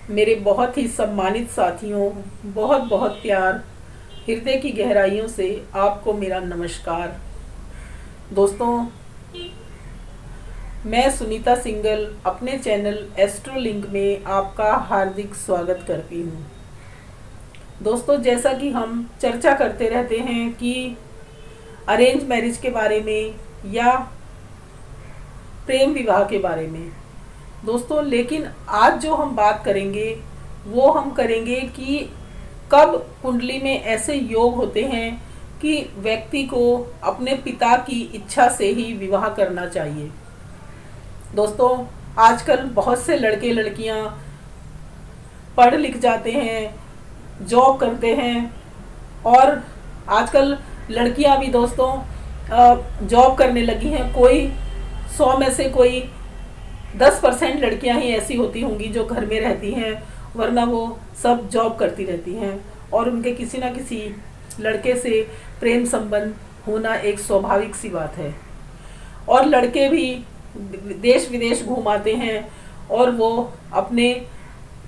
मेरे बहुत ही सम्मानित साथियों, बहुत बहुत प्यार, हृदय की गहराइयों से आपको मेरा नमस्कार। दोस्तों, मैं सुनीता सिंगल अपने चैनल एस्ट्रोलिंक में आपका हार्दिक स्वागत करती हूँ। दोस्तों, जैसा कि हम चर्चा करते रहते हैं कि अरेंज मैरिज के बारे में या प्रेम विवाह के बारे में, दोस्तों, लेकिन आज जो हम बात करेंगे वो हम करेंगे कि कब कुंडली में ऐसे योग होते हैं कि व्यक्ति को अपने पिता की इच्छा से ही विवाह करना चाहिए। दोस्तों, आजकल बहुत से लड़के लड़कियां पढ़ लिख जाते हैं, जॉब करते हैं, और आजकल लड़कियां भी दोस्तों जॉब करने लगी हैं। कोई 100 में से कोई 10% लड़कियां ही ऐसी होती होंगी जो घर में रहती हैं, वरना वो सब जॉब करती रहती हैं और उनके किसी ना किसी लड़के से प्रेम संबंध होना एक स्वाभाविक सी बात है। और लड़के भी देश विदेश घूम आते हैं और वो अपने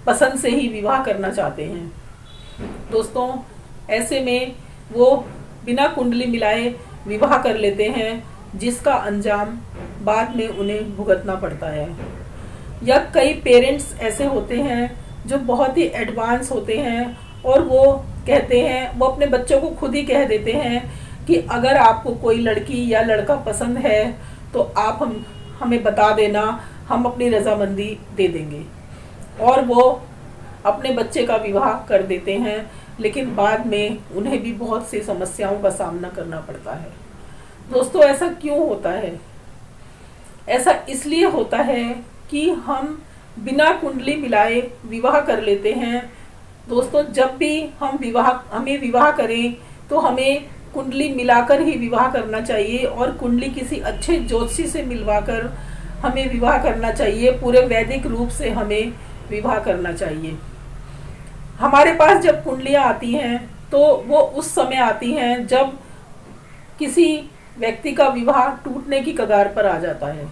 पसंद से ही विवाह करना चाहते हैं। दोस्तों, ऐसे में वो बिना कुंडली मिलाए विवाह कर लेते हैं, जिसका अंजाम बाद में उन्हें भुगतना पड़ता है। या कई पेरेंट्स ऐसे होते हैं जो बहुत ही एडवांस होते हैं और वो कहते हैं, वो अपने बच्चों को खुद ही कह देते हैं कि अगर आपको कोई लड़की या लड़का पसंद है तो आप हमें बता देना, हम अपनी रजामंदी दे देंगे। और वो अपने बच्चे का विवाह कर देते हैं, लेकिन बाद में उन्हें भी बहुत सी समस्याओं का सामना करना पड़ता है। दोस्तों, ऐसा क्यों होता है? ऐसा इसलिए होता है कि हम बिना कुंडली मिलाए विवाह कर लेते हैं। दोस्तों, जब भी हमें विवाह करें तो हमें कुंडली मिलाकर ही विवाह करना चाहिए और कुंडली किसी अच्छे ज्योतिषी से मिलवाकर हमें विवाह करना चाहिए। पूरे वैदिक रूप से हमें विवाह करना चाहिए। हमारे पास जब कुंडलियां आती हैं तो वो उस समय आती हैं जब किसी व्यक्ति का विवाह टूटने की कगार पर आ जाता है।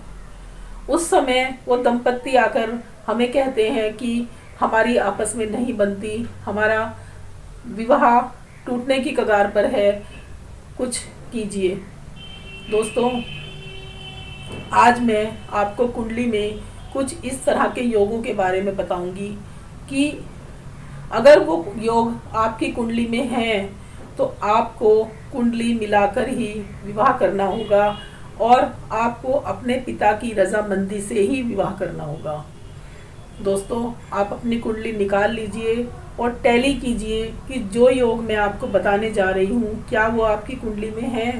उस समय वो दंपत्ति आकर हमें कहते हैं कि हमारी आपस में नहीं बनती, हमारा विवाह टूटने की कगार पर है, कुछ कीजिए। दोस्तों, आज मैं आपको कुंडली में कुछ इस तरह के योगों के बारे में बताऊंगी कि अगर वो योग आपकी कुंडली में हैं तो आपको कुंडली मिलाकर ही विवाह करना होगा और आपको अपने पिता की रजामंदी से ही विवाह करना होगा। दोस्तों, आप अपनी कुंडली निकाल लीजिए और टैली कीजिए कि जो योग मैं आपको बताने जा रही हूँ क्या वो आपकी कुंडली में है।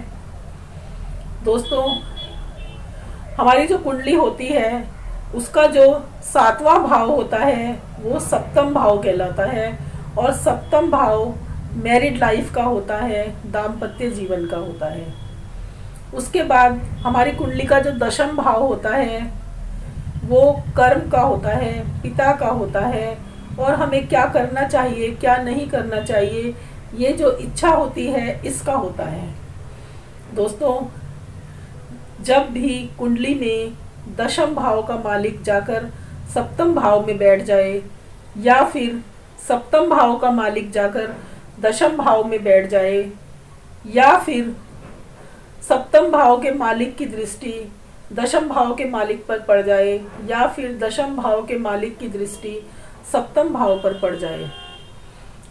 दोस्तों, हमारी जो कुंडली होती है उसका जो 7वां भाव होता है वो सप्तम भाव कहलाता है, और सप्तम भाव मैरिड लाइफ का होता है, दाम्पत्य जीवन का होता है। उसके बाद हमारी कुंडली का जो 10वां भाव होता है वो कर्म का होता है, पिता का होता है, और हमें क्या करना चाहिए क्या नहीं करना चाहिए, ये जो इच्छा होती है इसका होता है। दोस्तों, जब भी कुंडली में 10वां भाव का मालिक जाकर सप्तम भाव में बैठ जाए या फिर सप्तम भाव का मालिक जाकर 10वां भाव में बैठ जाए या फिर सप्तम भाव के मालिक की दृष्टि 10वां भाव के मालिक पर पड़ जाए या फिर 10वां भाव के मालिक की दृष्टि सप्तम भाव पर पड़ जाए।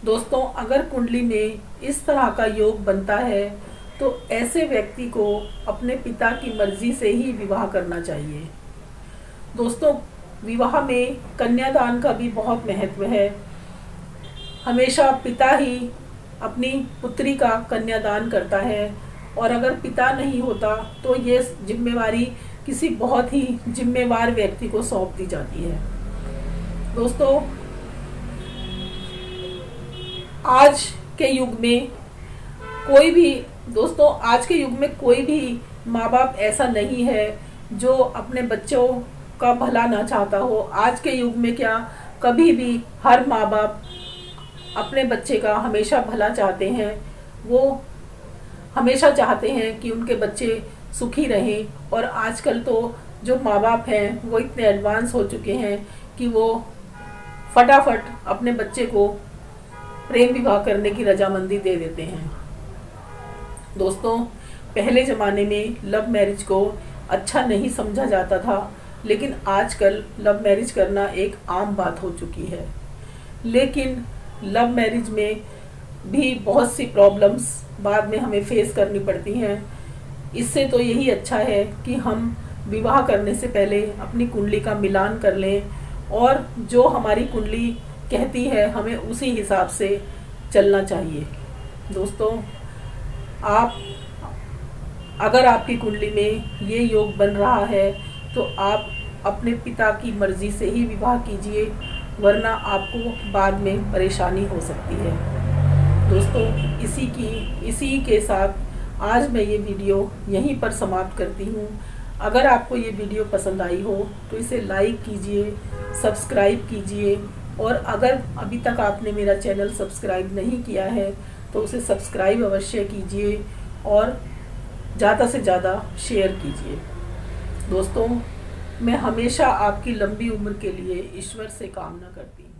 दोस्तों, अगर कुंडली में इस तरह का योग बनता है तो ऐसे व्यक्ति को अपने पिता की मर्जी से ही विवाह करना चाहिए। दोस्तों, विवाह में कन्यादान का भी बहुत महत्व है। हमेशा पिता ही अपनी पुत्री का कन्यादान करता है, और अगर पिता नहीं होता तो ये जिम्मेवारी किसी बहुत ही जिम्मेवार व्यक्ति को सौंप दी जाती है। दोस्तों, आज के युग में कोई भी माँ बाप ऐसा नहीं है जो अपने बच्चों का भला ना चाहता हो। आज के युग में क्या, कभी भी हर माँ बाप अपने बच्चे का हमेशा भला चाहते हैं। वो हमेशा चाहते हैं कि उनके बच्चे सुखी रहें, और आजकल तो जो माँ बाप हैं वो इतने एडवांस हो चुके हैं कि वो फटाफट अपने बच्चे को प्रेम विवाह करने की रजामंदी दे देते हैं। दोस्तों, पहले ज़माने में लव मैरिज को अच्छा नहीं समझा जाता था, लेकिन आजकल लव मैरिज करना एक आम बात हो चुकी है। लेकिन लव मैरिज में भी बहुत सी प्रॉब्लम्स बाद में हमें फेस करनी पड़ती हैं। इससे तो यही अच्छा है कि हम विवाह करने से पहले अपनी कुंडली का मिलान कर लें और जो हमारी कुंडली कहती है हमें उसी हिसाब से चलना चाहिए। दोस्तों, अगर आपकी कुंडली में ये योग बन रहा है तो आप अपने पिता की मर्जी से ही विवाह कीजिए, वरना आपको बाद में परेशानी हो सकती है। दोस्तों, इसी के साथ आज मैं ये वीडियो यहीं पर समाप्त करती हूँ। अगर आपको ये वीडियो पसंद आई हो तो इसे लाइक कीजिए, सब्सक्राइब कीजिए, और अगर अभी तक आपने मेरा चैनल सब्सक्राइब नहीं किया है तो उसे सब्सक्राइब अवश्य कीजिए और ज़्यादा से ज़्यादा शेयर कीजिए। दोस्तों, मैं हमेशा आपकी लंबी उम्र के लिए ईश्वर से कामना करती हूँ।